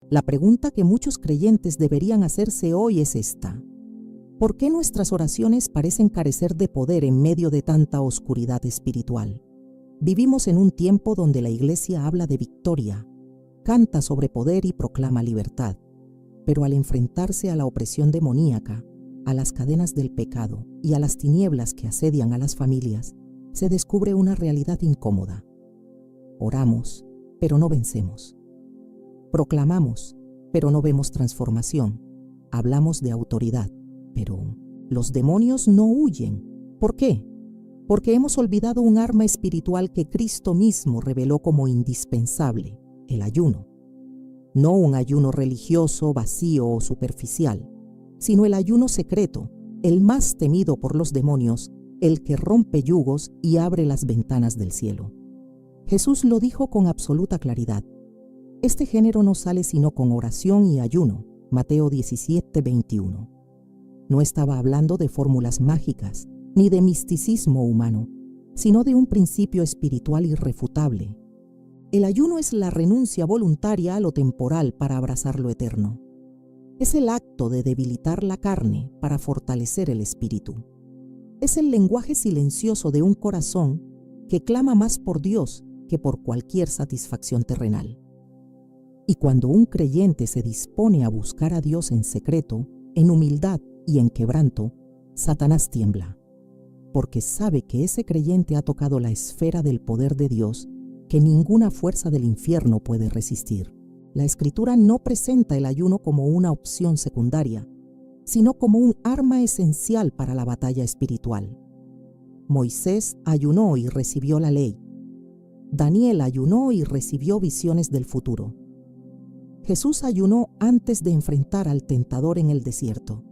La pregunta que muchos creyentes deberían hacerse hoy es esta: ¿por qué nuestras oraciones parecen carecer de poder en medio de tanta oscuridad espiritual? Vivimos en un tiempo donde la Iglesia habla de victoria, canta sobre poder y proclama libertad, pero al enfrentarse a la opresión demoníaca, a las cadenas del pecado y a las tinieblas que asedian a las familias, se descubre una realidad incómoda. Oramos, pero no vencemos. Proclamamos, pero no vemos transformación. Hablamos de autoridad, pero los demonios no huyen. ¿Por qué? Porque hemos olvidado un arma espiritual que Cristo mismo reveló como indispensable: el ayuno. No un ayuno religioso, vacío o superficial, sino el ayuno secreto, el más temido por los demonios, el que rompe yugos y abre las ventanas del cielo. Jesús lo dijo con absoluta claridad: este género no sale sino con oración y ayuno. Mateo 17:21. No estaba hablando de fórmulas mágicas, ni de misticismo humano, sino de un principio espiritual irrefutable. El ayuno es la renuncia voluntaria a lo temporal para abrazar lo eterno. Es el acto de debilitar la carne para fortalecer el espíritu. Es el lenguaje silencioso de un corazón que clama más por Dios que por cualquier satisfacción terrenal. Y cuando un creyente se dispone a buscar a Dios en secreto, en humildad y en quebranto, Satanás tiembla, porque sabe que ese creyente ha tocado la esfera del poder de Dios que ninguna fuerza del infierno puede resistir. La Escritura no presenta el ayuno como una opción secundaria, sino como un arma esencial para la batalla espiritual. Moisés ayunó y recibió la ley. Daniel ayunó y recibió visiones del futuro. Jesús ayunó antes de enfrentar al tentador en el desierto.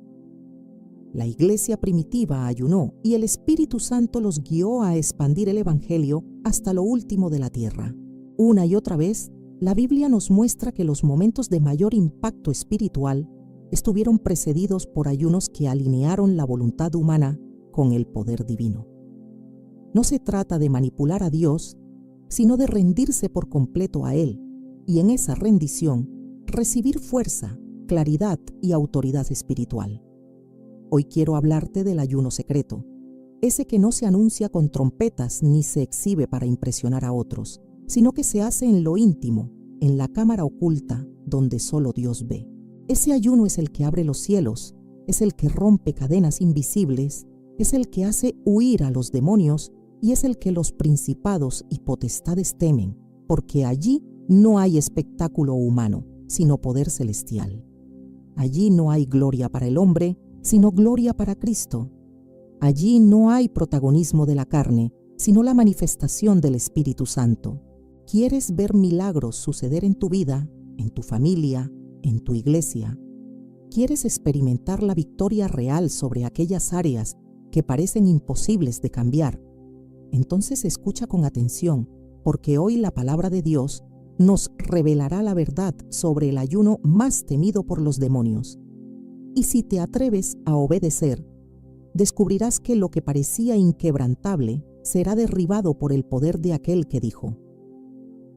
La iglesia primitiva ayunó y el Espíritu Santo los guió a expandir el Evangelio hasta lo último de la tierra. Una y otra vez, la Biblia nos muestra que los momentos de mayor impacto espiritual estuvieron precedidos por ayunos que alinearon la voluntad humana con el poder divino. No se trata de manipular a Dios, sino de rendirse por completo a Él, y en esa rendición recibir fuerza, claridad y autoridad espiritual. Hoy quiero hablarte del ayuno secreto, ese que no se anuncia con trompetas ni se exhibe para impresionar a otros, sino que se hace en lo íntimo, en la cámara oculta donde solo Dios ve. Ese ayuno es el que abre los cielos, es el que rompe cadenas invisibles, es el que hace huir a los demonios y es el que los principados y potestades temen, porque allí no hay espectáculo humano, sino poder celestial. Allí no hay gloria para el hombre, sino gloria para Cristo. Allí no hay protagonismo de la carne, sino la manifestación del Espíritu Santo. ¿Quieres ver milagros suceder en tu vida, en tu familia, en tu iglesia? ¿Quieres experimentar la victoria real sobre aquellas áreas que parecen imposibles de cambiar? Entonces escucha con atención, porque hoy la palabra de Dios nos revelará la verdad sobre el ayuno más temido por los demonios. Y si te atreves a obedecer, descubrirás que lo que parecía inquebrantable será derribado por el poder de aquel que dijo: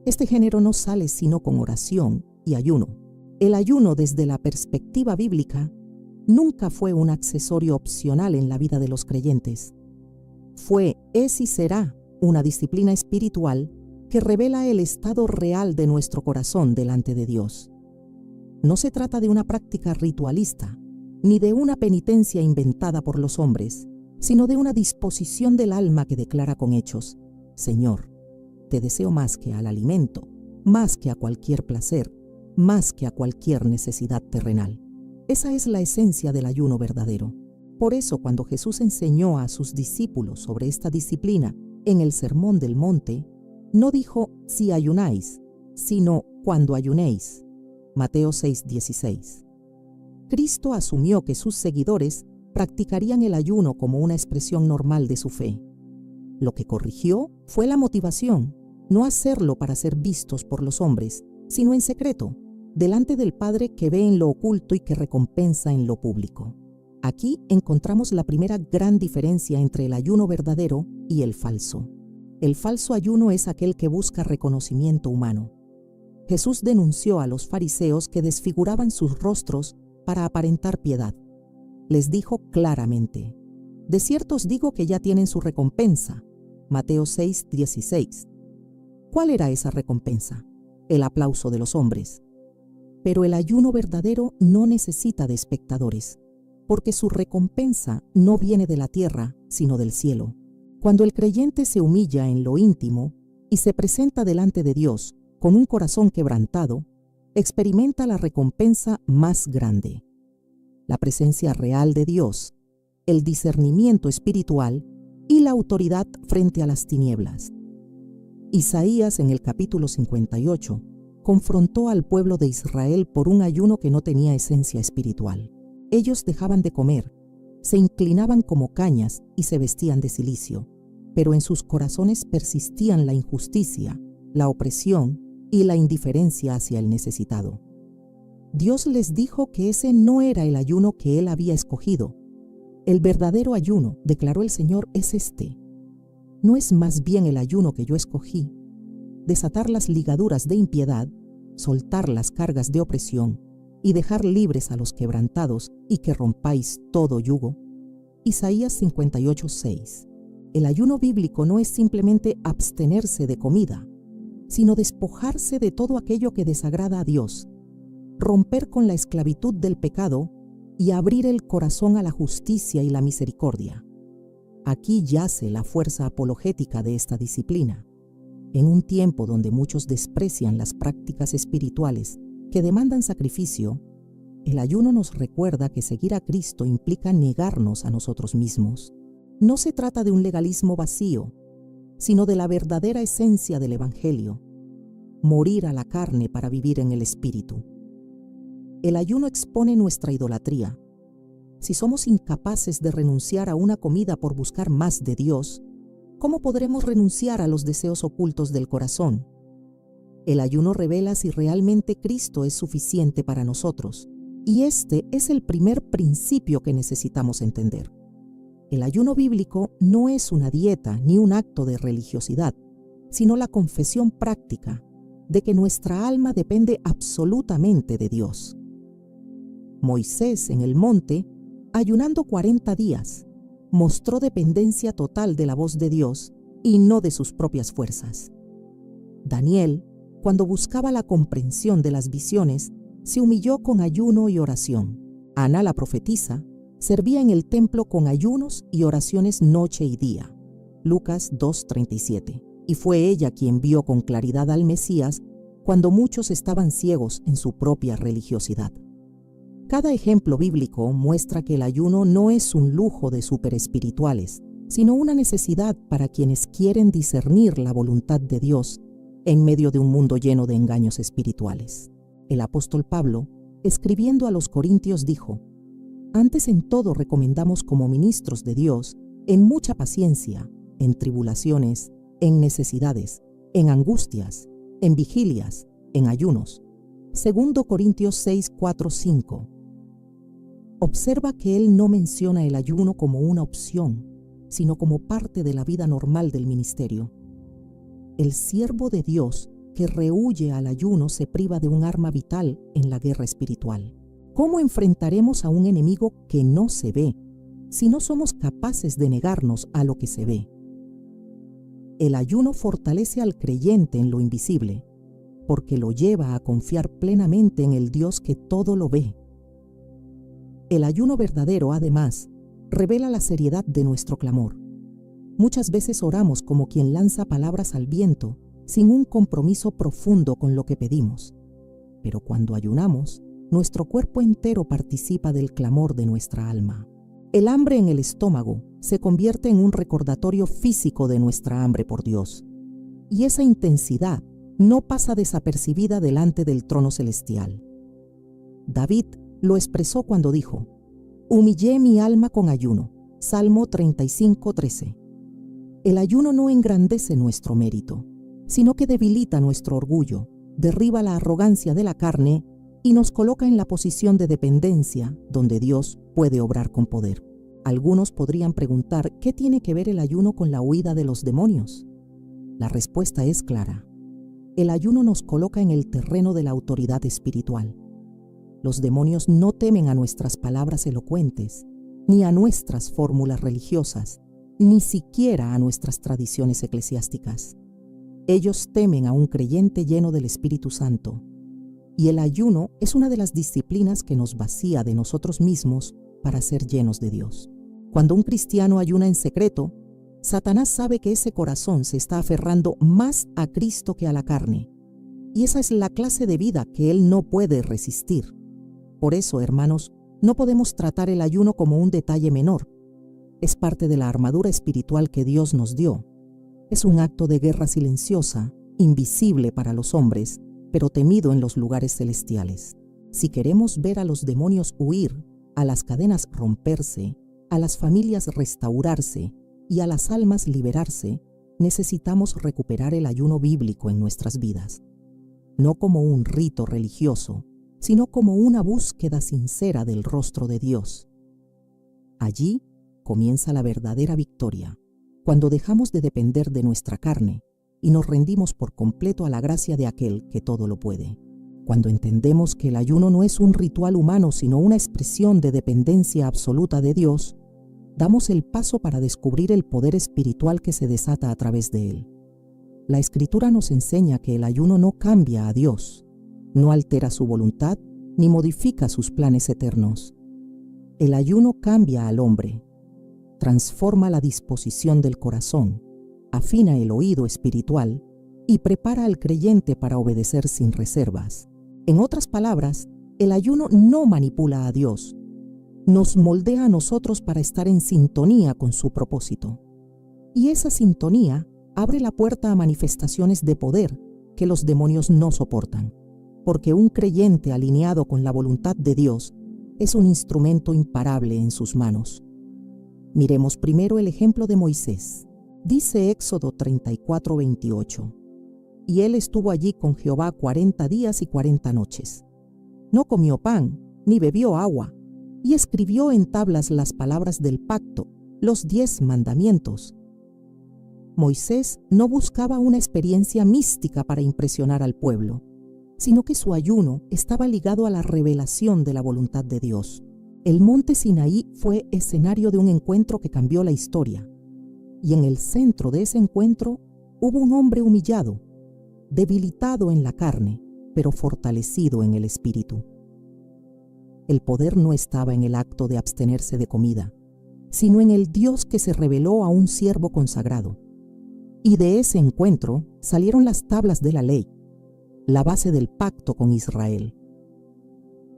este género no sale sino con oración y ayuno. El ayuno, desde la perspectiva bíblica, nunca fue un accesorio opcional en la vida de los creyentes. Fue, es y será una disciplina espiritual que revela el estado real de nuestro corazón delante de Dios. No se trata de una práctica ritualista, ni de una penitencia inventada por los hombres, sino de una disposición del alma que declara con hechos: Señor, te deseo más que al alimento, más que a cualquier placer, más que a cualquier necesidad terrenal. Esa es la esencia del ayuno verdadero. Por eso, cuando Jesús enseñó a sus discípulos sobre esta disciplina en el Sermón del Monte, no dijo si ayunáis, sino cuando ayunéis. Mateo 6:16. Cristo asumió que sus seguidores practicarían el ayuno como una expresión normal de su fe. Lo que corrigió fue la motivación, no hacerlo para ser vistos por los hombres, sino en secreto, delante del Padre que ve en lo oculto y que recompensa en lo público. Aquí encontramos la primera gran diferencia entre el ayuno verdadero y el falso. El falso ayuno es aquel que busca reconocimiento humano. Jesús denunció a los fariseos que desfiguraban sus rostros para aparentar piedad. Les dijo claramente: de cierto os digo que ya tienen su recompensa. Mateo 6:16. ¿Cuál era esa recompensa? El aplauso de los hombres. Pero el ayuno verdadero no necesita de espectadores, porque su recompensa no viene de la tierra, sino del cielo. Cuando el creyente se humilla en lo íntimo y se presenta delante de Dios con un corazón quebrantado, experimenta la recompensa más grande: la presencia real de Dios, el discernimiento espiritual y la autoridad frente a las tinieblas. Isaías, en el capítulo 58, confrontó al pueblo de Israel por un ayuno que no tenía esencia espiritual. Ellos dejaban de comer, se inclinaban como cañas y se vestían de cilicio, pero en sus corazones persistían la injusticia, la opresión y la indiferencia hacia el necesitado. Dios les dijo que ese no era el ayuno que Él había escogido. El verdadero ayuno, declaró el Señor, es este. ¿No es más bien el ayuno que yo escogí? Desatar las ligaduras de impiedad, soltar las cargas de opresión y dejar libres a los quebrantados y que rompáis todo yugo. Isaías 58:6. El ayuno bíblico no es simplemente abstenerse de comida, sino despojarse de todo aquello que desagrada a Dios, romper con la esclavitud del pecado y abrir el corazón a la justicia y la misericordia. Aquí yace la fuerza apologética de esta disciplina. En un tiempo donde muchos desprecian las prácticas espirituales que demandan sacrificio, el ayuno nos recuerda que seguir a Cristo implica negarnos a nosotros mismos. No se trata de un legalismo vacío, sino de la verdadera esencia del Evangelio: morir a la carne para vivir en el Espíritu. El ayuno expone nuestra idolatría. Si somos incapaces de renunciar a una comida por buscar más de Dios, ¿cómo podremos renunciar a los deseos ocultos del corazón? El ayuno revela si realmente Cristo es suficiente para nosotros, y este es el primer principio que necesitamos entender. El ayuno bíblico no es una dieta ni un acto de religiosidad, sino la confesión práctica de que nuestra alma depende absolutamente de Dios. Moisés, en el monte, ayunando 40 días, mostró dependencia total de la voz de Dios y no de sus propias fuerzas. Daniel, cuando buscaba la comprensión de las visiones, se humilló con ayuno y oración. Ana, la profetisa, servía en el templo con ayunos y oraciones noche y día. Lucas 2:37. Y fue ella quien vio con claridad al Mesías cuando muchos estaban ciegos en su propia religiosidad. Cada ejemplo bíblico muestra que el ayuno no es un lujo de superespirituales, sino una necesidad para quienes quieren discernir la voluntad de Dios en medio de un mundo lleno de engaños espirituales. El apóstol Pablo, escribiendo a los Corintios, dijo: antes en todo recomendamos como ministros de Dios, en mucha paciencia, en tribulaciones, en necesidades, en angustias, en vigilias, en ayunos. 2 Corintios 6:4-5. Observa que él no menciona el ayuno como una opción, sino como parte de la vida normal del ministerio. El siervo de Dios que rehúye al ayuno se priva de un arma vital en la guerra espiritual. ¿Cómo enfrentaremos a un enemigo que no se ve si no somos capaces de negarnos a lo que se ve? El ayuno fortalece al creyente en lo invisible, porque lo lleva a confiar plenamente en el Dios que todo lo ve. El ayuno verdadero, además, revela la seriedad de nuestro clamor. Muchas veces oramos como quien lanza palabras al viento, sin un compromiso profundo con lo que pedimos. Pero cuando ayunamos, nuestro cuerpo entero participa del clamor de nuestra alma. El hambre en el estómago se convierte en un recordatorio físico de nuestra hambre por Dios. Y esa intensidad no pasa desapercibida delante del trono celestial. David lo expresó cuando dijo: humillé mi alma con ayuno. Salmo 35:13. El ayuno no engrandece nuestro mérito, sino que debilita nuestro orgullo, derriba la arrogancia de la carne y nos coloca en la posición de dependencia donde Dios puede obrar con poder. Algunos podrían preguntar: ¿qué tiene que ver el ayuno con la huida de los demonios? La respuesta es clara. el ayuno nos coloca en el terreno de la autoridad espiritual. Los demonios no temen a nuestras palabras elocuentes, ni a nuestras fórmulas religiosas, ni siquiera a nuestras tradiciones eclesiásticas. Ellos temen a un creyente lleno del Espíritu Santo. Y el ayuno es una de las disciplinas que nos vacía de nosotros mismos para ser llenos de Dios. Cuando un cristiano ayuna en secreto, Satanás sabe que ese corazón se está aferrando más a Cristo que a la carne. Y esa es la clase de vida que él no puede resistir. Por eso, hermanos, no podemos tratar el ayuno como un detalle menor. Es parte de la armadura espiritual que Dios nos dio. Es un acto de guerra silenciosa, invisible para los hombres, pero temido en los lugares celestiales. Si queremos ver a los demonios huir, a las cadenas romperse, a las familias restaurarse y a las almas liberarse, necesitamos recuperar el ayuno bíblico en nuestras vidas. No como un rito religioso, sino como una búsqueda sincera del rostro de Dios. Allí comienza la verdadera victoria, cuando dejamos de depender de nuestra carne y nos rendimos por completo a la gracia de aquel que todo lo puede. Cuando entendemos que el ayuno no es un ritual humano, sino una expresión de dependencia absoluta de Dios, damos el paso para descubrir el poder espiritual que se desata a través de él. La Escritura nos enseña que el ayuno no cambia a Dios, no altera su voluntad ni modifica sus planes eternos. El ayuno cambia al hombre, transforma la disposición del corazón, afina el oído espiritual y prepara al creyente para obedecer sin reservas. En otras palabras, el ayuno no manipula a Dios, nos moldea a nosotros para estar en sintonía con su propósito. Y esa sintonía abre la puerta a manifestaciones de poder que los demonios no soportan, porque un creyente alineado con la voluntad de Dios es un instrumento imparable en sus manos. Miremos primero el ejemplo de Moisés. Dice Éxodo 34:28, y él estuvo allí con Jehová 40 días y 40 noches. No comió pan, ni bebió agua, y escribió en tablas las palabras del pacto, los 10 mandamientos. Moisés no buscaba una experiencia mística para impresionar al pueblo, sino que su ayuno estaba ligado a la revelación de la voluntad de Dios. El monte Sinaí fue escenario de un encuentro que cambió la historia, y en el centro de ese encuentro hubo un hombre humillado, debilitado en la carne, pero fortalecido en el espíritu. El poder no estaba en el acto de abstenerse de comida, sino en el Dios que se reveló a un siervo consagrado. Y de ese encuentro salieron las tablas de la ley, la base del pacto con Israel.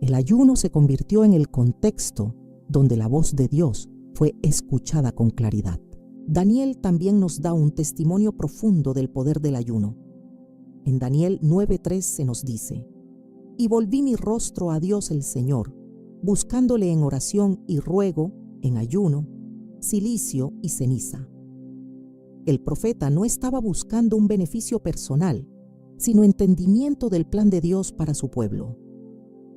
El ayuno se convirtió en el contexto donde la voz de Dios fue escuchada con claridad. Daniel también nos da un testimonio profundo del poder del ayuno. En Daniel 9:3 se nos dice: y volví mi rostro a Dios el Señor, buscándole en oración y ruego, en ayuno, cilicio y ceniza. El profeta no estaba buscando un beneficio personal, sino entendimiento del plan de Dios para su pueblo.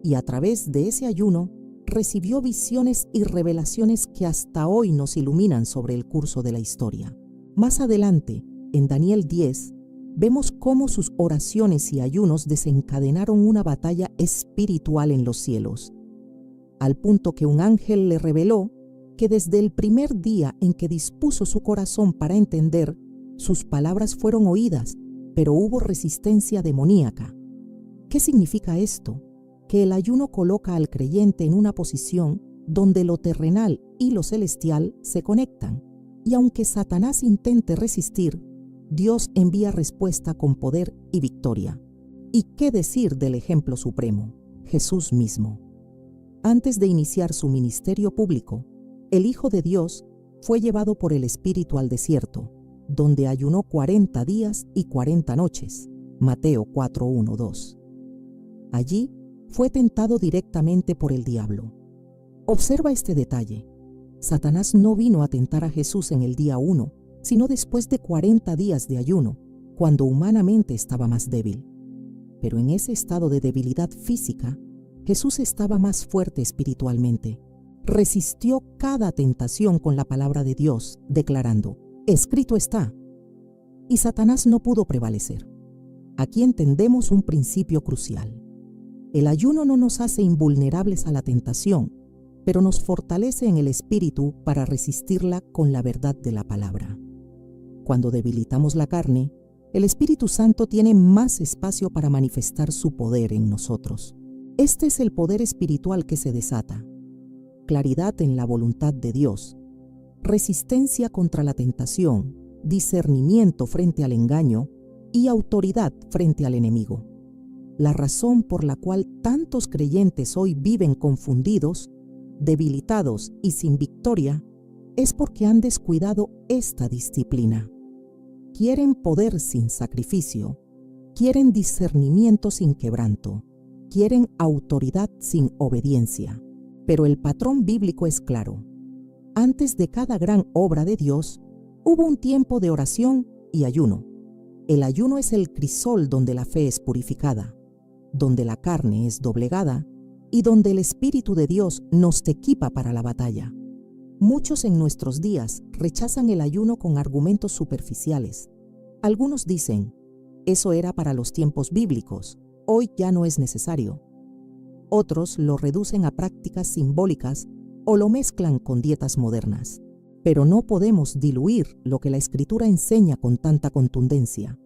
Y a través de ese ayuno, recibió visiones y revelaciones que hasta hoy nos iluminan sobre el curso de la historia. Más adelante, en Daniel 10, vemos cómo sus oraciones y ayunos desencadenaron una batalla espiritual en los cielos, al punto que un ángel le reveló que desde el primer día en que dispuso su corazón para entender, sus palabras fueron oídas, pero hubo resistencia demoníaca. ¿Qué significa esto? Que el ayuno coloca al creyente en una posición donde lo terrenal y lo celestial se conectan, y aunque Satanás intente resistir, Dios envía respuesta con poder y victoria. ¿Y qué decir del ejemplo supremo? Jesús mismo. Antes de iniciar su ministerio público, el Hijo de Dios fue llevado por el Espíritu al desierto, donde ayunó 40 días y 40 noches. Mateo 4:1-2. Allí fue tentado directamente por el diablo. Observa este detalle. Satanás no vino a tentar a Jesús en el día 1, sino después de 40 días de ayuno, cuando humanamente estaba más débil. Pero en ese estado de debilidad física, Jesús estaba más fuerte espiritualmente. Resistió cada tentación con la palabra de Dios, declarando: escrito está. Y Satanás no pudo prevalecer. Aquí entendemos un principio crucial. El ayuno no nos hace invulnerables a la tentación, pero nos fortalece en el espíritu para resistirla con la verdad de la palabra. Cuando debilitamos la carne, el Espíritu Santo tiene más espacio para manifestar su poder en nosotros. Este es el poder espiritual que se desata: claridad en la voluntad de Dios, resistencia contra la tentación, discernimiento frente al engaño y autoridad frente al enemigo. La razón por la cual tantos creyentes hoy viven confundidos, debilitados y sin victoria es porque han descuidado esta disciplina. Quieren poder sin sacrificio, quieren discernimiento sin quebranto, quieren autoridad sin obediencia. Pero el patrón bíblico es claro. Antes de cada gran obra de Dios, hubo un tiempo de oración y ayuno. El ayuno es el crisol donde la fe es purificada, donde la carne es doblegada y donde el Espíritu de Dios nos equipa para la batalla. Muchos en nuestros días rechazan el ayuno con argumentos superficiales. Algunos dicen, eso era para los tiempos bíblicos, hoy ya no es necesario. Otros lo reducen a prácticas simbólicas o lo mezclan con dietas modernas. Pero no podemos diluir lo que la Escritura enseña con tanta contundencia.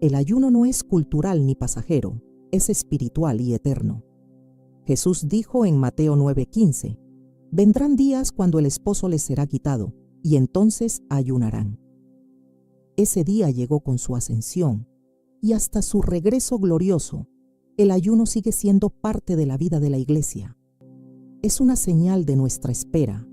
El ayuno no es cultural ni pasajero, es espiritual y eterno. Jesús dijo en Mateo 9:15, vendrán días cuando el esposo les será quitado, y entonces ayunarán. Ese día llegó con su ascensión, y hasta su regreso glorioso, el ayuno sigue siendo parte de la vida de la Iglesia. Es una señal de nuestra espera,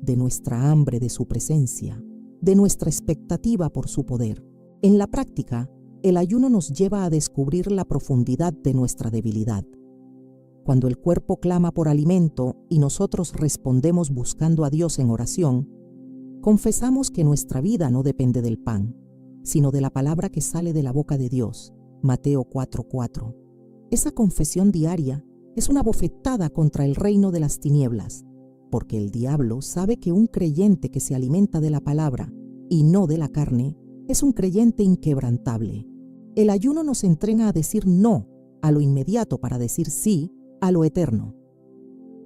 de nuestra hambre de su presencia, de nuestra expectativa por su poder. En la práctica, el ayuno nos lleva a descubrir la profundidad de nuestra debilidad. Cuando el cuerpo clama por alimento y nosotros respondemos buscando a Dios en oración, confesamos que nuestra vida no depende del pan, sino de la palabra que sale de la boca de Dios. Mateo 4:4. Esa confesión diaria es una bofetada contra el reino de las tinieblas, porque el diablo sabe que un creyente que se alimenta de la palabra y no de la carne es un creyente inquebrantable. El ayuno nos entrena a decir no a lo inmediato para decir sí a lo eterno.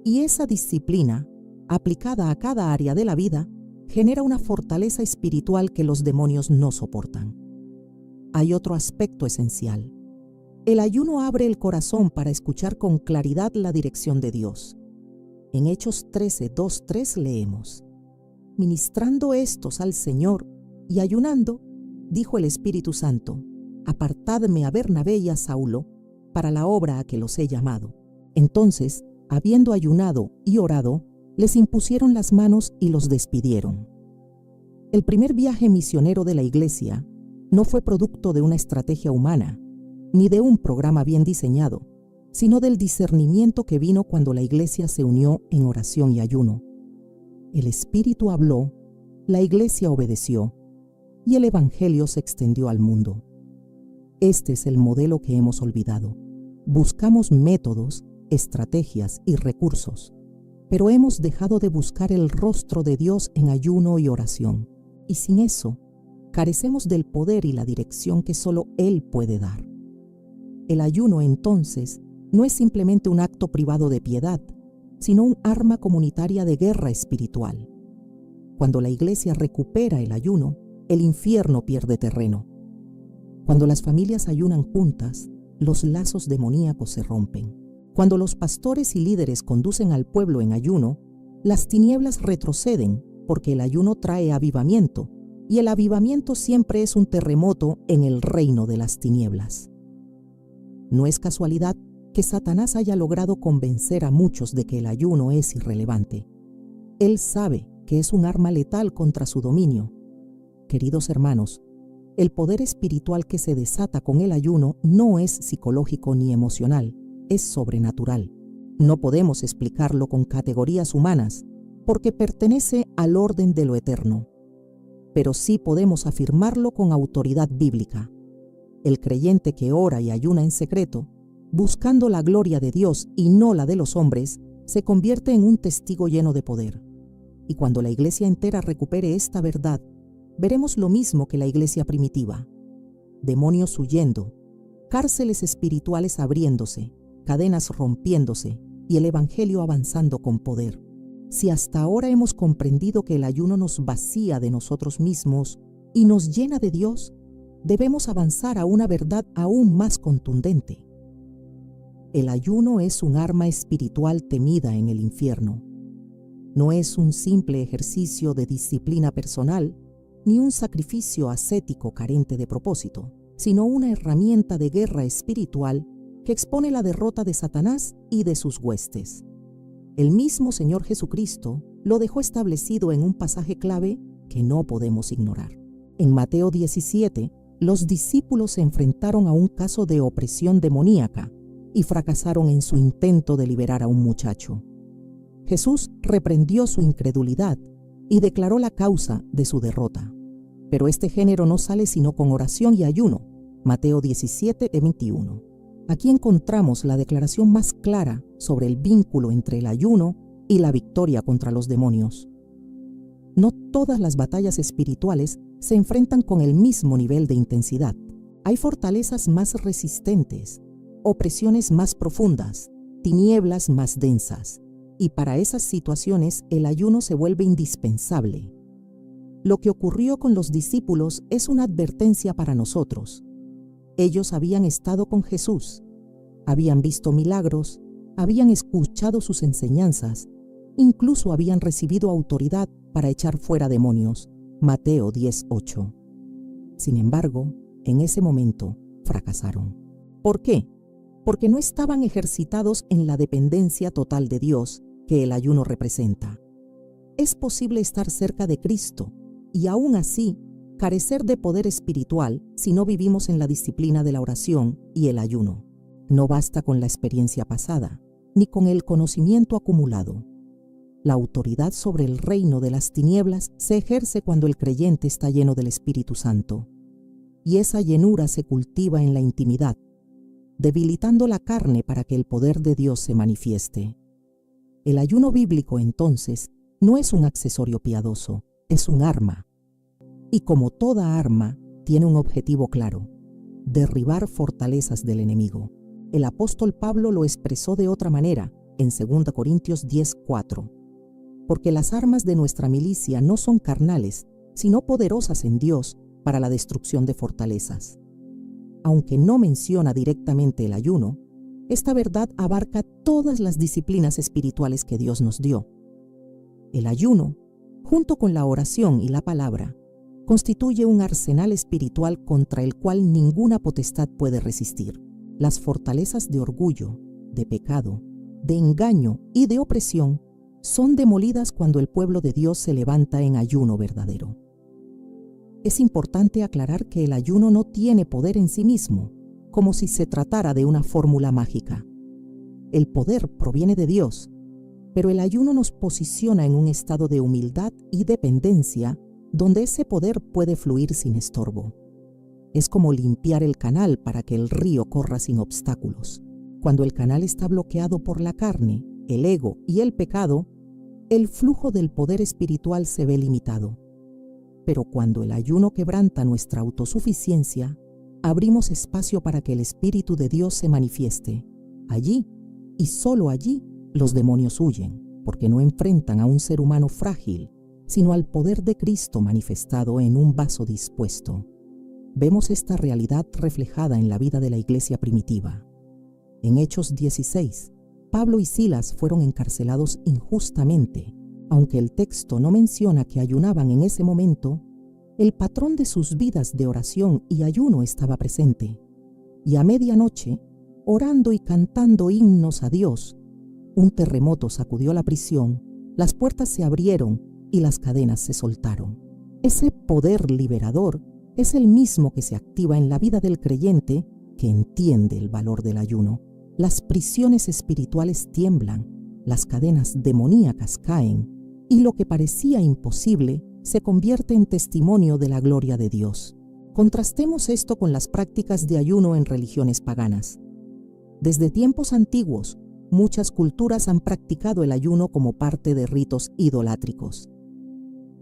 Y esa disciplina, aplicada a cada área de la vida, genera una fortaleza espiritual que los demonios no soportan. Hay otro aspecto esencial. El ayuno abre el corazón para escuchar con claridad la dirección de Dios. En Hechos 13:2-3 leemos: ministrando estos al Señor y ayunando, dijo el Espíritu Santo, apartadme a Bernabé y a Saulo para la obra a que los he llamado. Entonces, habiendo ayunado y orado, les impusieron las manos y los despidieron. El primer viaje misionero de la Iglesia no fue producto de una estrategia humana, ni de un programa bien diseñado, sino del discernimiento que vino cuando la Iglesia se unió en oración y ayuno. El Espíritu habló, la Iglesia obedeció, y el Evangelio se extendió al mundo. Este es el modelo que hemos olvidado. Buscamos métodos, estrategias y recursos, pero hemos dejado de buscar el rostro de Dios en ayuno y oración, y sin eso, carecemos del poder y la dirección que solo Él puede dar. El ayuno, entonces, no es simplemente un acto privado de piedad, sino un arma comunitaria de guerra espiritual. Cuando la Iglesia recupera el ayuno, el infierno pierde terreno. Cuando las familias ayunan juntas, los lazos demoníacos se rompen. Cuando los pastores y líderes conducen al pueblo en ayuno, las tinieblas retroceden porque el ayuno trae avivamiento, y el avivamiento siempre es un terremoto en el reino de las tinieblas. No es casualidad que Satanás haya logrado convencer a muchos de que el ayuno es irrelevante. Él sabe que es un arma letal contra su dominio. Queridos hermanos, el poder espiritual que se desata con el ayuno no es psicológico ni emocional, es sobrenatural. No podemos explicarlo con categorías humanas, porque pertenece al orden de lo eterno. Pero sí podemos afirmarlo con autoridad bíblica. El creyente que ora y ayuna en secreto, buscando la gloria de Dios y no la de los hombres, se convierte en un testigo lleno de poder. Y cuando la Iglesia entera recupere esta verdad, veremos lo mismo que la Iglesia primitiva: demonios huyendo, cárceles espirituales abriéndose, cadenas rompiéndose y el Evangelio avanzando con poder. Si hasta ahora hemos comprendido que el ayuno nos vacía de nosotros mismos y nos llena de Dios, debemos avanzar a una verdad aún más contundente. El ayuno es un arma espiritual temida en el infierno. No es un simple ejercicio de disciplina personal, ni un sacrificio ascético carente de propósito, sino una herramienta de guerra espiritual que expone la derrota de Satanás y de sus huestes. El mismo Señor Jesucristo lo dejó establecido en un pasaje clave que no podemos ignorar. En Mateo 17, los discípulos se enfrentaron a un caso de opresión demoníaca y fracasaron en su intento de liberar a un muchacho. Jesús reprendió su incredulidad y declaró la causa de su derrota. Pero este género no sale sino con oración y ayuno. Mateo 17:21. Aquí encontramos la declaración más clara sobre el vínculo entre el ayuno y la victoria contra los demonios. No todas las batallas espirituales se enfrentan con el mismo nivel de intensidad. Hay fortalezas más resistentes, opresiones más profundas, tinieblas más densas, y para esas situaciones el ayuno se vuelve indispensable. Lo que ocurrió con los discípulos es una advertencia para nosotros. Ellos habían estado con Jesús, habían visto milagros, habían escuchado sus enseñanzas, incluso habían recibido autoridad para echar fuera demonios. Mateo 10:8. Sin embargo, en ese momento fracasaron. ¿Por qué? Porque no estaban ejercitados en la dependencia total de Dios que el ayuno representa. Es posible estar cerca de Cristo y aún así carecer de poder espiritual si no vivimos en la disciplina de la oración y el ayuno. No basta con la experiencia pasada, ni con el conocimiento acumulado. La autoridad sobre el reino de las tinieblas se ejerce cuando el creyente está lleno del Espíritu Santo, y esa llenura se cultiva en la intimidad, debilitando la carne para que el poder de Dios se manifieste. El ayuno bíblico, entonces, no es un accesorio piadoso, es un arma. Y como toda arma, tiene un objetivo claro: derribar fortalezas del enemigo. El apóstol Pablo lo expresó de otra manera en 2 Corintios 10:4. Porque las armas de nuestra milicia no son carnales, sino poderosas en Dios para la destrucción de fortalezas. Aunque no menciona directamente el ayuno, esta verdad abarca todas las disciplinas espirituales que Dios nos dio. El ayuno, junto con la oración y la palabra, constituye un arsenal espiritual contra el cual ninguna potestad puede resistir. Las fortalezas de orgullo, de pecado, de engaño y de opresión son demolidas cuando el pueblo de Dios se levanta en ayuno verdadero. Es importante aclarar que el ayuno no tiene poder en sí mismo, como si se tratara de una fórmula mágica. El poder proviene de Dios, pero el ayuno nos posiciona en un estado de humildad y dependencia donde ese poder puede fluir sin estorbo. Es como limpiar el canal para que el río corra sin obstáculos. Cuando el canal está bloqueado por la carne, el ego y el pecado, el flujo del poder espiritual se ve limitado. Pero cuando el ayuno quebranta nuestra autosuficiencia, abrimos espacio para que el Espíritu de Dios se manifieste. Allí, y solo allí, los demonios huyen, porque no enfrentan a un ser humano frágil, sino al poder de Cristo manifestado en un vaso dispuesto. Vemos esta realidad reflejada en la vida de la iglesia primitiva. En Hechos 16, Pablo y Silas fueron encarcelados injustamente. Aunque el texto no menciona que ayunaban en ese momento, el patrón de sus vidas de oración y ayuno estaba presente. Y a medianoche, orando y cantando himnos a Dios, un terremoto sacudió la prisión, las puertas se abrieron y las cadenas se soltaron. Ese poder liberador es el mismo que se activa en la vida del creyente que entiende el valor del ayuno. Las prisiones espirituales tiemblan, las cadenas demoníacas caen, y lo que parecía imposible se convierte en testimonio de la gloria de Dios. Contrastemos esto con las prácticas de ayuno en religiones paganas. Desde tiempos antiguos, muchas culturas han practicado el ayuno como parte de ritos idolátricos.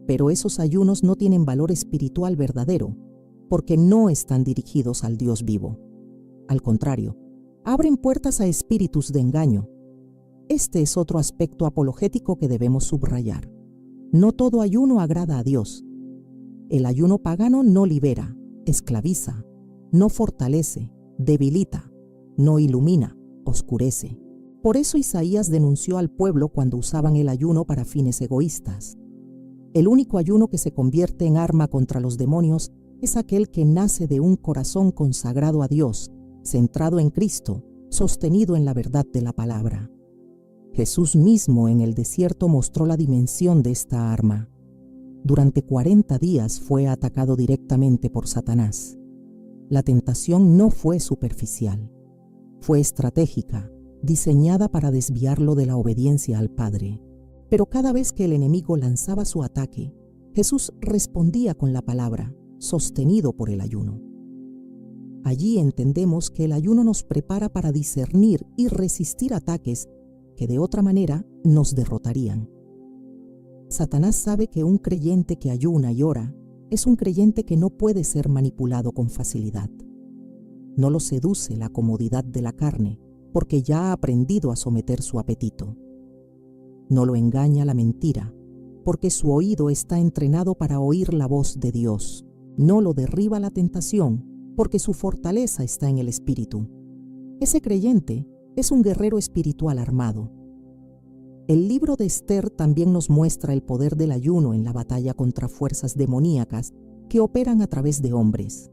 Pero esos ayunos no tienen valor espiritual verdadero, porque no están dirigidos al Dios vivo. Al contrario, abren puertas a espíritus de engaño. Este es otro aspecto apologético que debemos subrayar. No todo ayuno agrada a Dios. El ayuno pagano no libera, esclaviza, no fortalece, debilita, no ilumina, oscurece. Por eso Isaías denunció al pueblo cuando usaban el ayuno para fines egoístas. El único ayuno que se convierte en arma contra los demonios es aquel que nace de un corazón consagrado a Dios, centrado en Cristo, sostenido en la verdad de la palabra. Jesús mismo en el desierto mostró la dimensión de esta arma. Durante 40 días fue atacado directamente por Satanás. La tentación no fue superficial, fue estratégica, diseñada para desviarlo de la obediencia al Padre. Pero cada vez que el enemigo lanzaba su ataque, Jesús respondía con la palabra, sostenido por el ayuno. Allí entendemos que el ayuno nos prepara para discernir y resistir ataques que de otra manera nos derrotarían. Satanás sabe que un creyente que ayuna y ora es un creyente que no puede ser manipulado con facilidad. No lo seduce la comodidad de la carne, porque ya ha aprendido a someter su apetito. No lo engaña la mentira, porque su oído está entrenado para oír la voz de Dios. No lo derriba la tentación, porque su fortaleza está en el Espíritu. Ese creyente es un guerrero espiritual armado. El libro de Esther también nos muestra el poder del ayuno en la batalla contra fuerzas demoníacas que operan a través de hombres.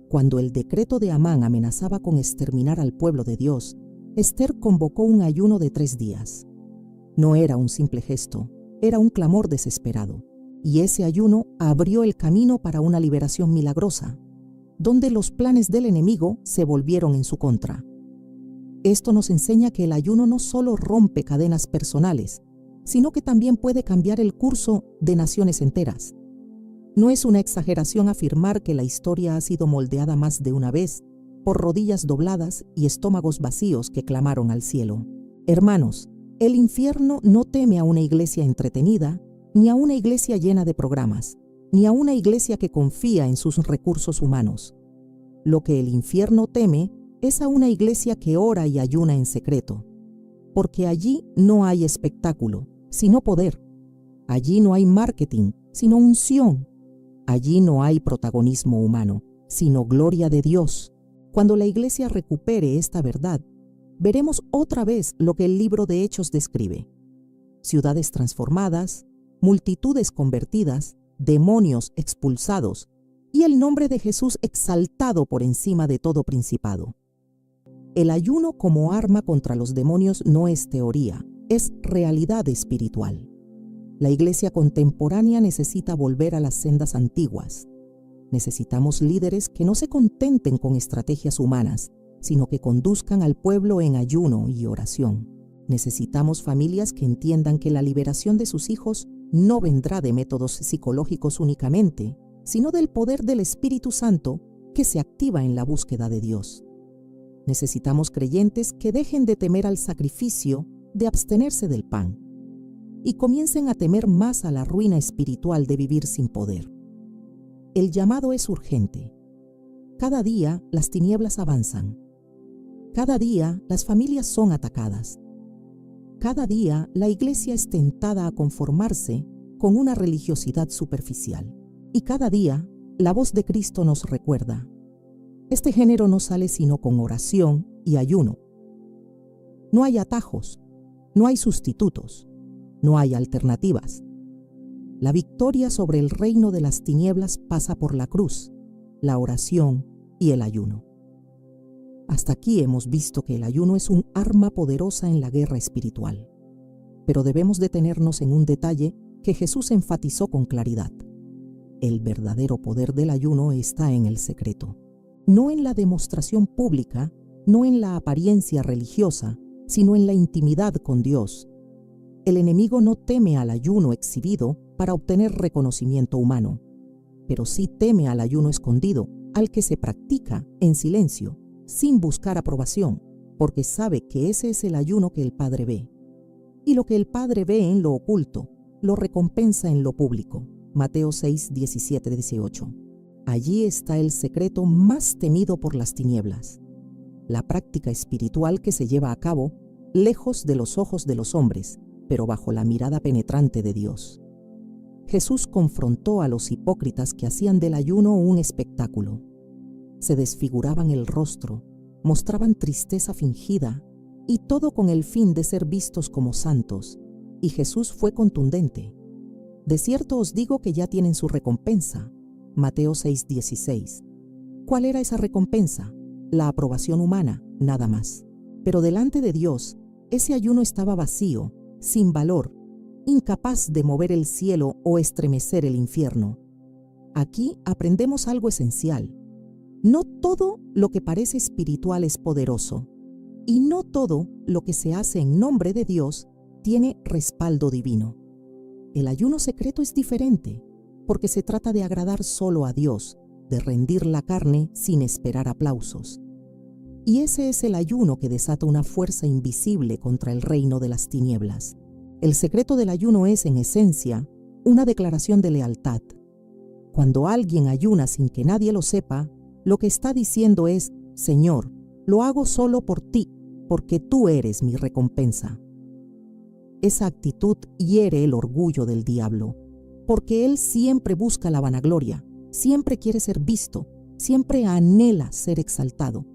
Cuando el decreto de Amán amenazaba con exterminar al pueblo de Dios, Esther convocó un ayuno de 3 días. No era un simple gesto, era un clamor desesperado, y ese ayuno abrió el camino para una liberación milagrosa, donde los planes del enemigo se volvieron en su contra. Esto nos enseña que el ayuno no solo rompe cadenas personales, sino que también puede cambiar el curso de naciones enteras. No es una exageración afirmar que la historia ha sido moldeada más de una vez por rodillas dobladas y estómagos vacíos que clamaron al cielo. Hermanos, el infierno no teme a una iglesia entretenida, ni a una iglesia llena de programas, ni a una iglesia que confía en sus recursos humanos. Lo que el infierno teme es a una iglesia que ora y ayuna en secreto, porque allí no hay espectáculo, sino poder. Allí no hay marketing, sino unción. Allí no hay protagonismo humano, sino gloria de Dios. Cuando la iglesia recupere esta verdad, veremos otra vez lo que el libro de Hechos describe: ciudades transformadas, multitudes convertidas, demonios expulsados y el nombre de Jesús exaltado por encima de todo principado. El ayuno como arma contra los demonios no es teoría, es realidad espiritual. La iglesia contemporánea necesita volver a las sendas antiguas. Necesitamos líderes que no se contenten con estrategias humanas, sino que conduzcan al pueblo en ayuno y oración. Necesitamos familias que entiendan que la liberación de sus hijos no vendrá de métodos psicológicos únicamente, sino del poder del Espíritu Santo que se activa en la búsqueda de Dios. Necesitamos creyentes que dejen de temer al sacrificio de abstenerse del pan y comiencen a temer más a la ruina espiritual de vivir sin poder. El llamado es urgente. Cada día las tinieblas avanzan. Cada día las familias son atacadas. Cada día la iglesia es tentada a conformarse con una religiosidad superficial. Y cada día la voz de Cristo nos recuerda: este género no sale sino con oración y ayuno. No hay atajos, no hay sustitutos, no hay alternativas. La victoria sobre el reino de las tinieblas pasa por la cruz, la oración y el ayuno. Hasta aquí hemos visto que el ayuno es un arma poderosa en la guerra espiritual. Pero debemos detenernos en un detalle que Jesús enfatizó con claridad: el verdadero poder del ayuno está en el secreto. No en la demostración pública, no en la apariencia religiosa, sino en la intimidad con Dios. El enemigo no teme al ayuno exhibido para obtener reconocimiento humano, pero sí teme al ayuno escondido, al que se practica en silencio, sin buscar aprobación, porque sabe que ese es el ayuno que el Padre ve. Y lo que el Padre ve en lo oculto, lo recompensa en lo público. Mateo 6, 17, 18. Allí está el secreto más temido por las tinieblas. la práctica espiritual que se lleva a cabo lejos de los ojos de los hombres, pero bajo la mirada penetrante de Dios. Jesús confrontó a los hipócritas que hacían del ayuno un espectáculo. Se desfiguraban el rostro, mostraban tristeza fingida, y todo con el fin de ser vistos como santos. Y Jesús fue contundente. De cierto os digo que ya tienen su recompensa. Mateo 6:16. ¿Cuál era esa recompensa? La aprobación humana, nada más. Pero delante de Dios, ese ayuno estaba vacío, sin valor, incapaz de mover el cielo o estremecer el infierno. Aquí aprendemos algo esencial. No todo lo que parece espiritual es poderoso, y no todo lo que se hace en nombre de Dios tiene respaldo divino. El ayuno secreto es diferente, porque se trata de agradar solo a Dios, de rendir la carne sin esperar aplausos. Y ese es el ayuno que desata una fuerza invisible contra el reino de las tinieblas. El secreto del ayuno es, en esencia, una declaración de lealtad. Cuando alguien ayuna sin que nadie lo sepa, lo que está diciendo es: Señor, lo hago solo por ti, porque tú eres mi recompensa. Esa actitud hiere el orgullo del diablo, porque él siempre busca la vanagloria, siempre quiere ser visto, siempre anhela ser exaltado.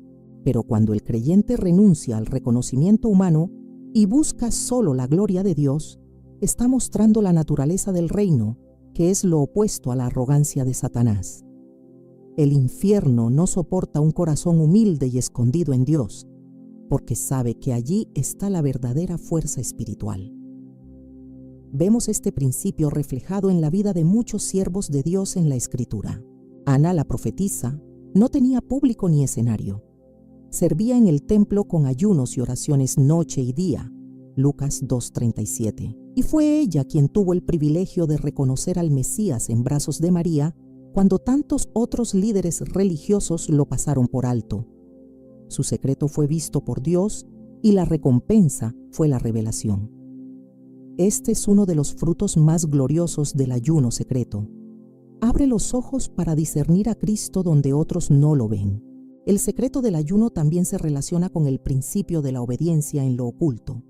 Pero cuando el creyente renuncia al reconocimiento humano y busca solo la gloria de Dios, está mostrando la naturaleza del reino, que es lo opuesto a la arrogancia de Satanás. El infierno no soporta un corazón humilde y escondido en Dios, porque sabe que allí está la verdadera fuerza espiritual. Vemos este principio reflejado en la vida de muchos siervos de Dios en la Escritura. Ana, la profetisa, no tenía público ni escenario. Servía en el templo con ayunos y oraciones noche y día, Lucas 2:37. Y fue ella quien tuvo el privilegio de reconocer al Mesías en brazos de María cuando tantos otros líderes religiosos lo pasaron por alto. Su secreto fue visto por Dios y la recompensa fue la revelación. Este es uno de los frutos más gloriosos del ayuno secreto. Abre los ojos para discernir a Cristo donde otros no lo ven. El secreto del ayuno también se relaciona con el principio de la obediencia en lo oculto.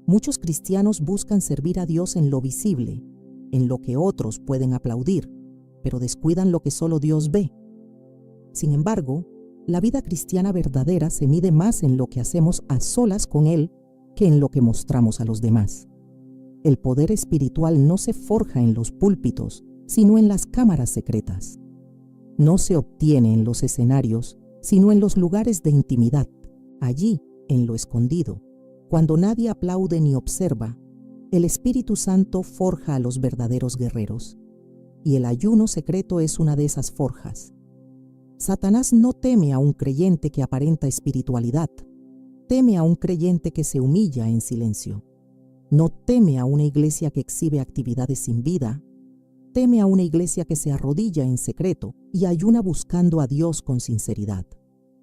Muchos cristianos buscan servir a Dios en lo visible, en lo que otros pueden aplaudir, pero descuidan lo que solo Dios ve. Sin embargo, la vida cristiana verdadera se mide más en lo que hacemos a solas con Él que en lo que mostramos a los demás. El poder espiritual no se forja en los púlpitos, sino en las cámaras secretas. No se obtiene en los escenarios, sino en los lugares de intimidad, allí, en lo escondido. Cuando nadie aplaude ni observa, el Espíritu Santo forja a los verdaderos guerreros. Y el ayuno secreto es una de esas forjas. Satanás no teme a un creyente que aparenta espiritualidad, teme a un creyente que se humilla en silencio. No teme a una iglesia que exhibe actividades sin vida, teme a una iglesia que se arrodilla en secreto y ayuna buscando a Dios con sinceridad.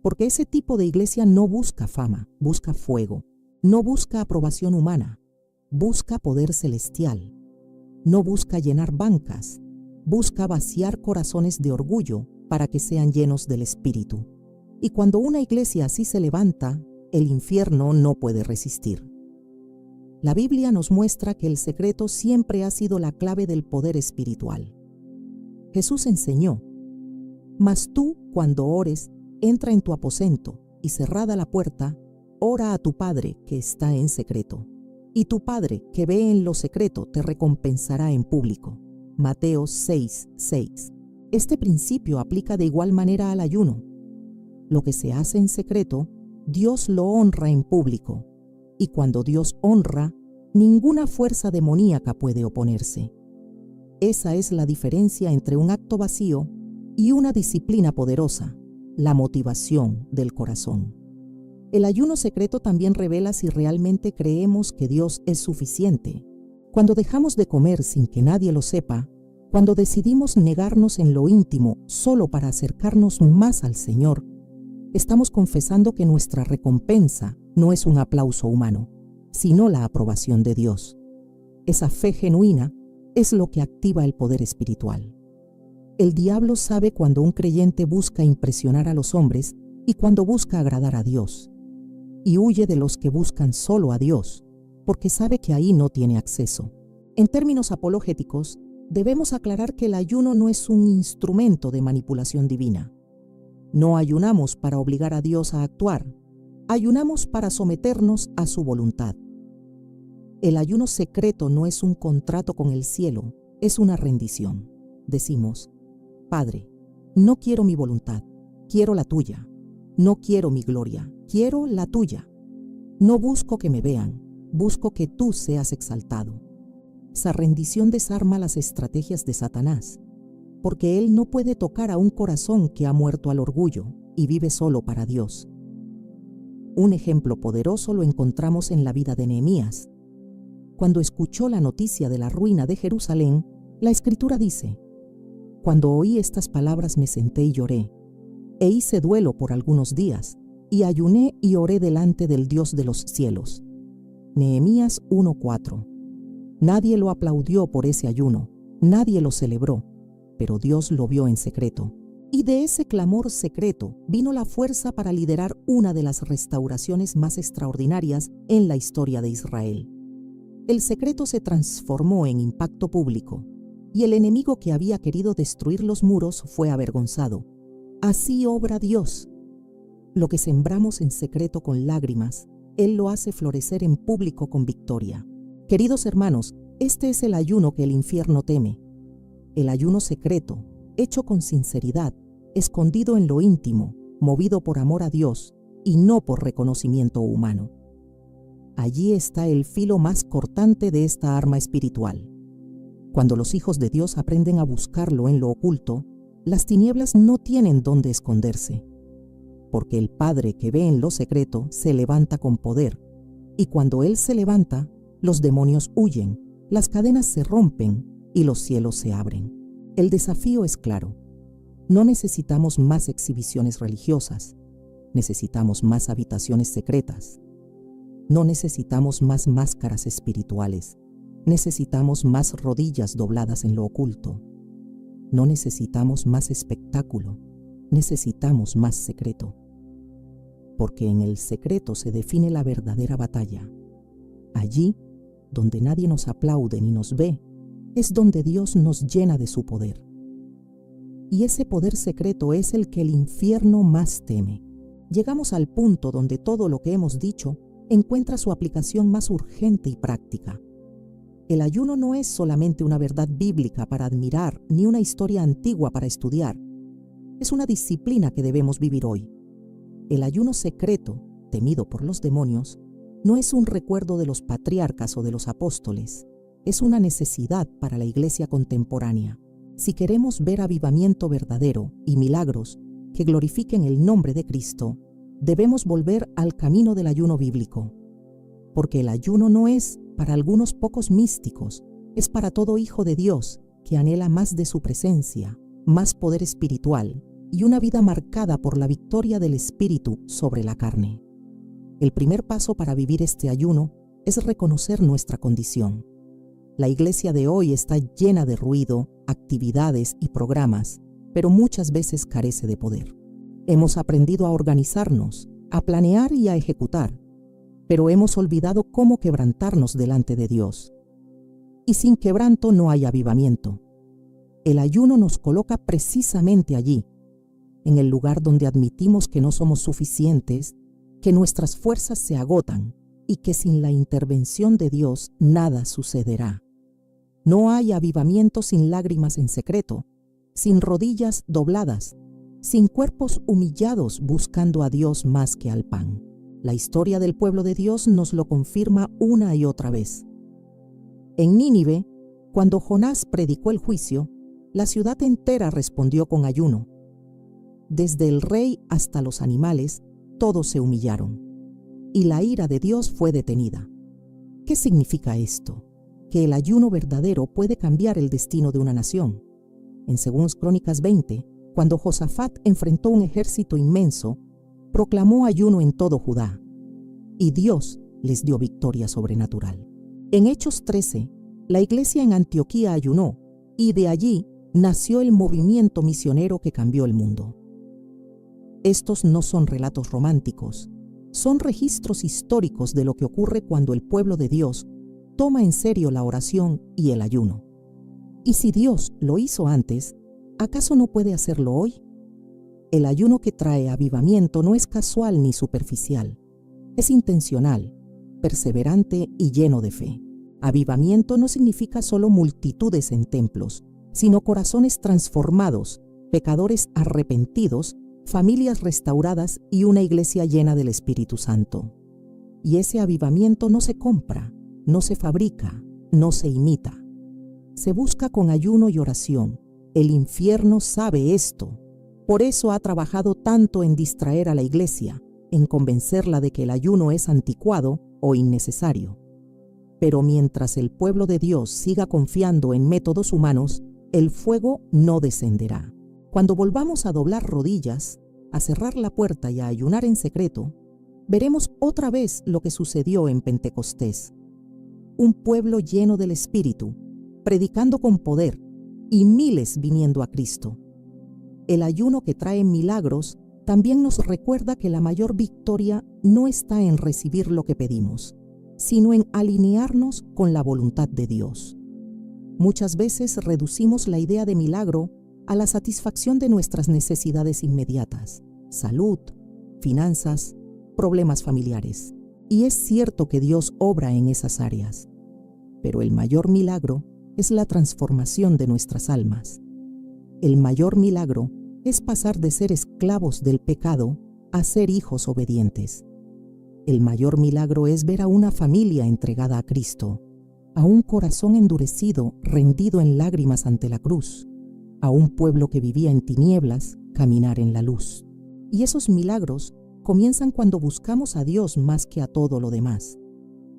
Porque ese tipo de iglesia no busca fama, busca fuego. No busca aprobación humana, busca poder celestial. No busca llenar bancas, busca vaciar corazones de orgullo para que sean llenos del Espíritu. Y cuando una iglesia así se levanta, el infierno no puede resistir. La Biblia nos muestra que el secreto siempre ha sido la clave del poder espiritual. Jesús enseñó: Mas tú, cuando ores, entra en tu aposento y cerrada la puerta, ora a tu Padre que está en secreto. Y tu Padre que ve en lo secreto te recompensará en público. Mateo 6:6. Este principio aplica de igual manera al ayuno. Lo que se hace en secreto, Dios lo honra en público. Y cuando Dios honra, ninguna fuerza demoníaca puede oponerse. Esa es la diferencia entre un acto vacío y una disciplina poderosa, la motivación del corazón. El ayuno secreto también revela si realmente creemos que Dios es suficiente. Cuando dejamos de comer sin que nadie lo sepa, cuando decidimos negarnos en lo íntimo solo para acercarnos más al Señor, estamos confesando que nuestra recompensa no es un aplauso humano, sino la aprobación de Dios. Esa fe genuina es lo que activa el poder espiritual. El diablo sabe cuando un creyente busca impresionar a los hombres y cuando busca agradar a Dios, y huye de los que buscan solo a Dios, porque sabe que ahí no tiene acceso. En términos apologéticos, debemos aclarar que el ayuno no es un instrumento de manipulación divina. No ayunamos para obligar a Dios a actuar, ayunamos para someternos a su voluntad. El ayuno secreto no es un contrato con el cielo, es una rendición. Decimos: Padre, no quiero mi voluntad, quiero la tuya. No quiero mi gloria, quiero la tuya. No busco que me vean, busco que tú seas exaltado. Esa rendición desarma las estrategias de Satanás, porque él no puede tocar a un corazón que ha muerto al orgullo y vive solo para Dios. Un ejemplo poderoso lo encontramos en la vida de Nehemías. Cuando escuchó la noticia de la ruina de Jerusalén, la Escritura dice: Cuando oí estas palabras me senté y lloré, e hice duelo por algunos días, y ayuné y oré delante del Dios de los cielos. Nehemías 1:4. Nadie lo aplaudió por ese ayuno, nadie lo celebró, pero Dios lo vio en secreto. Y de ese clamor secreto vino la fuerza para liderar una de las restauraciones más extraordinarias en la historia de Israel. El secreto se transformó en impacto público, y el enemigo que había querido destruir los muros fue avergonzado. Así obra Dios. Lo que sembramos en secreto con lágrimas, Él lo hace florecer en público con victoria. Queridos hermanos, este es el ayuno que el infierno teme. El ayuno secreto, hecho con sinceridad, escondido en lo íntimo, movido por amor a Dios y no por reconocimiento humano. Allí está el filo más cortante de esta arma espiritual. Cuando los hijos de Dios aprenden a buscarlo en lo oculto, las tinieblas no tienen dónde esconderse, porque el Padre que ve en lo secreto se levanta con poder, y cuando Él se levanta, los demonios huyen, las cadenas se rompen y los cielos se abren. El desafío es claro. No necesitamos más exhibiciones religiosas, necesitamos más habitaciones secretas. No necesitamos más máscaras espirituales, necesitamos más rodillas dobladas en lo oculto. No necesitamos más espectáculo, necesitamos más secreto. Porque en el secreto se define la verdadera batalla. Allí, donde nadie nos aplaude ni nos ve, es donde Dios nos llena de su poder. Y ese poder secreto es el que el infierno más teme. Llegamos al punto donde todo lo que hemos dicho encuentra su aplicación más urgente y práctica. El ayuno no es solamente una verdad bíblica para admirar ni una historia antigua para estudiar. Es una disciplina que debemos vivir hoy. El ayuno secreto, temido por los demonios, no es un recuerdo de los patriarcas o de los apóstoles. Es una necesidad para la iglesia contemporánea. Si queremos ver avivamiento verdadero y milagros que glorifiquen el nombre de Cristo, debemos volver al camino del ayuno bíblico. Porque el ayuno no es para algunos pocos místicos, es para todo hijo de Dios que anhela más de su presencia, más poder espiritual y una vida marcada por la victoria del Espíritu sobre la carne. El primer paso para vivir este ayuno es reconocer nuestra condición. La iglesia de hoy está llena de ruido, actividades y programas, pero muchas veces carece de poder. Hemos aprendido a organizarnos, a planear y a ejecutar, pero hemos olvidado cómo quebrantarnos delante de Dios. Y sin quebranto no hay avivamiento. El ayuno nos coloca precisamente allí, en el lugar donde admitimos que no somos suficientes, que nuestras fuerzas se agotan y que sin la intervención de Dios nada sucederá. No hay avivamiento sin lágrimas en secreto, sin rodillas dobladas, sin cuerpos humillados buscando a Dios más que al pan. La historia del pueblo de Dios nos lo confirma una y otra vez. En Nínive, cuando Jonás predicó el juicio, la ciudad entera respondió con ayuno. Desde el rey hasta los animales, todos se humillaron, y la ira de Dios fue detenida. ¿Qué significa esto? Que el ayuno verdadero puede cambiar el destino de una nación. En 2 Crónicas 20, cuando Josafat enfrentó un ejército inmenso, proclamó ayuno en todo Judá, y Dios les dio victoria sobrenatural. En Hechos 13, la iglesia en Antioquía ayunó, y de allí nació el movimiento misionero que cambió el mundo. Estos no son relatos románticos, son registros históricos de lo que ocurre cuando el pueblo de Dios toma en serio la oración y el ayuno. Y si Dios lo hizo antes, ¿acaso no puede hacerlo hoy? El ayuno que trae avivamiento no es casual ni superficial, es intencional, perseverante y lleno de fe. Avivamiento no significa solo multitudes en templos, sino corazones transformados, pecadores arrepentidos, familias restauradas y una iglesia llena del Espíritu Santo. Y ese avivamiento no se compra, no se fabrica, no se imita. Se busca con ayuno y oración. El infierno sabe esto. Por eso ha trabajado tanto en distraer a la iglesia, en convencerla de que el ayuno es anticuado o innecesario. Pero mientras el pueblo de Dios siga confiando en métodos humanos, el fuego no descenderá. Cuando volvamos a doblar rodillas, a cerrar la puerta y a ayunar en secreto, veremos otra vez lo que sucedió en Pentecostés. Un pueblo lleno del Espíritu, predicando con poder, y miles viniendo a Cristo. El ayuno que trae milagros también nos recuerda que la mayor victoria no está en recibir lo que pedimos, sino en alinearnos con la voluntad de Dios. Muchas veces reducimos la idea de milagro a la satisfacción de nuestras necesidades inmediatas, salud, finanzas, problemas familiares. Y es cierto que Dios obra en esas áreas, pero el mayor milagro es la transformación de nuestras almas. El mayor milagro es pasar de ser esclavos del pecado a ser hijos obedientes. El mayor milagro es ver a una familia entregada a Cristo, a un corazón endurecido rendido en lágrimas ante la cruz, a un pueblo que vivía en tinieblas caminar en la luz. Y esos milagros comienzan cuando buscamos a Dios más que a todo lo demás,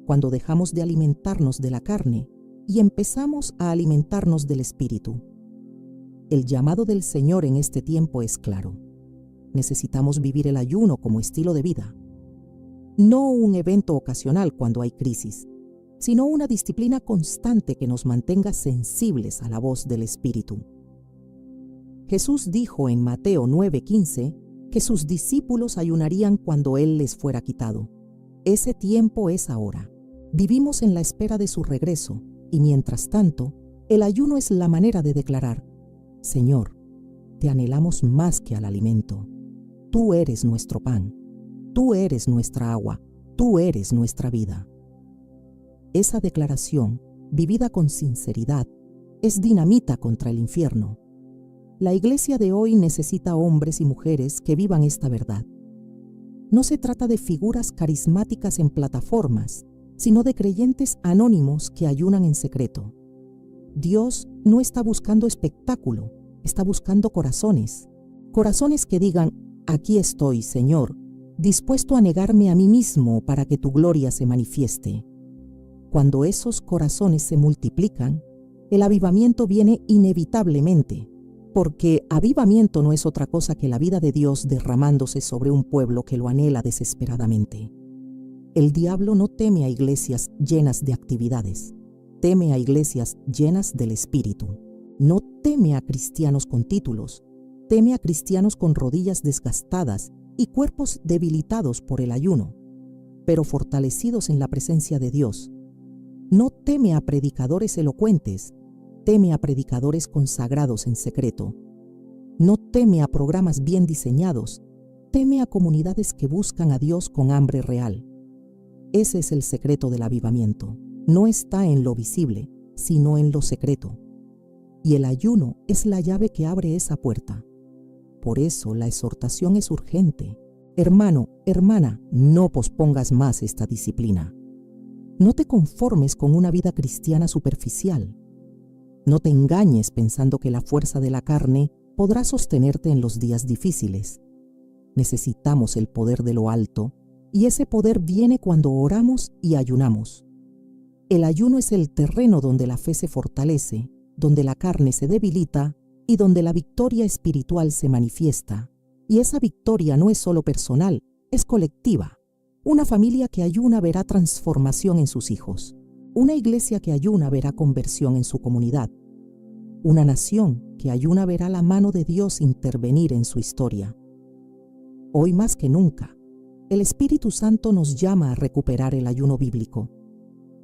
cuando dejamos de alimentarnos de la carne y empezamos a alimentarnos del Espíritu. El llamado del Señor en este tiempo es claro. Necesitamos vivir el ayuno como estilo de vida. No un evento ocasional cuando hay crisis, sino una disciplina constante que nos mantenga sensibles a la voz del Espíritu. Jesús dijo en Mateo 9:15 que sus discípulos ayunarían cuando Él les fuera quitado. Ese tiempo es ahora. Vivimos en la espera de su regreso y mientras tanto, el ayuno es la manera de declarar: Señor, te anhelamos más que al alimento. Tú eres nuestro pan, tú eres nuestra agua, tú eres nuestra vida. Esa declaración, vivida con sinceridad, es dinamita contra el infierno. La iglesia de hoy necesita hombres y mujeres que vivan esta verdad. No se trata de figuras carismáticas en plataformas, sino de creyentes anónimos que ayunan en secreto. Dios no está buscando espectáculo, está buscando corazones. Corazones que digan: aquí estoy, Señor, dispuesto a negarme a mí mismo para que tu gloria se manifieste. Cuando esos corazones se multiplican, el avivamiento viene inevitablemente, porque avivamiento no es otra cosa que la vida de Dios derramándose sobre un pueblo que lo anhela desesperadamente. El diablo no teme a iglesias llenas de actividades, teme a iglesias llenas del Espíritu. No teme a cristianos con títulos, teme a cristianos con rodillas desgastadas y cuerpos debilitados por el ayuno, pero fortalecidos en la presencia de Dios. No teme a predicadores elocuentes, teme a predicadores consagrados en secreto. No teme a programas bien diseñados, teme a comunidades que buscan a Dios con hambre real. Ese es el secreto del avivamiento. No está en lo visible, sino en lo secreto. Y el ayuno es la llave que abre esa puerta. Por eso la exhortación es urgente. Hermano, hermana, no pospongas más esta disciplina. No te conformes con una vida cristiana superficial. No te engañes pensando que la fuerza de la carne podrá sostenerte en los días difíciles. Necesitamos el poder de lo alto, y ese poder viene cuando oramos y ayunamos. El ayuno es el terreno donde la fe se fortalece, donde la carne se debilita y donde la victoria espiritual se manifiesta. Y esa victoria no es solo personal, es colectiva. Una familia que ayuna verá transformación en sus hijos. Una iglesia que ayuna verá conversión en su comunidad. Una nación que ayuna verá la mano de Dios intervenir en su historia. Hoy más que nunca, el Espíritu Santo nos llama a recuperar el ayuno bíblico,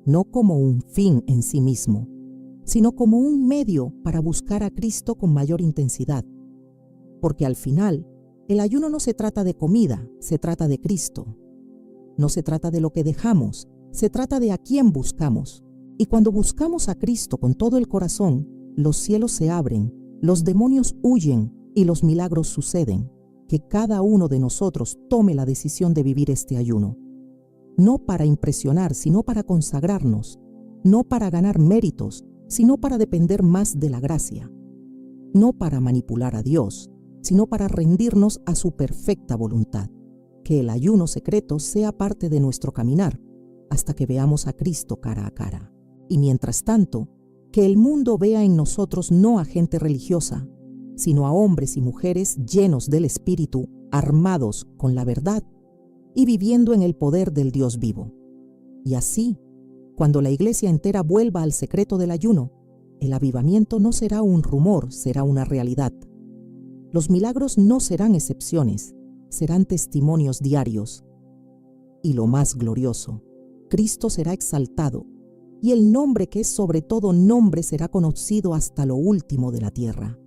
no como un fin en sí mismo, sino como un medio para buscar a Cristo con mayor intensidad. Porque al final, el ayuno no se trata de comida, se trata de Cristo. No se trata de lo que dejamos, se trata de a quién buscamos. Y cuando buscamos a Cristo con todo el corazón, los cielos se abren, los demonios huyen y los milagros suceden. Que cada uno de nosotros tome la decisión de vivir este ayuno. No para impresionar, sino para consagrarnos. No para ganar méritos, sino para depender más de la gracia. No para manipular a Dios, sino para rendirnos a su perfecta voluntad. Que el ayuno secreto sea parte de nuestro caminar, hasta que veamos a Cristo cara a cara. Y mientras tanto, que el mundo vea en nosotros no a gente religiosa, sino a hombres y mujeres llenos del Espíritu, armados con la verdad y viviendo en el poder del Dios vivo. Y así, cuando la iglesia entera vuelva al secreto del ayuno, el avivamiento no será un rumor, será una realidad. Los milagros no serán excepciones, serán testimonios diarios. Y lo más glorioso, Cristo será exaltado, y el nombre que es sobre todo nombre será conocido hasta lo último de la tierra.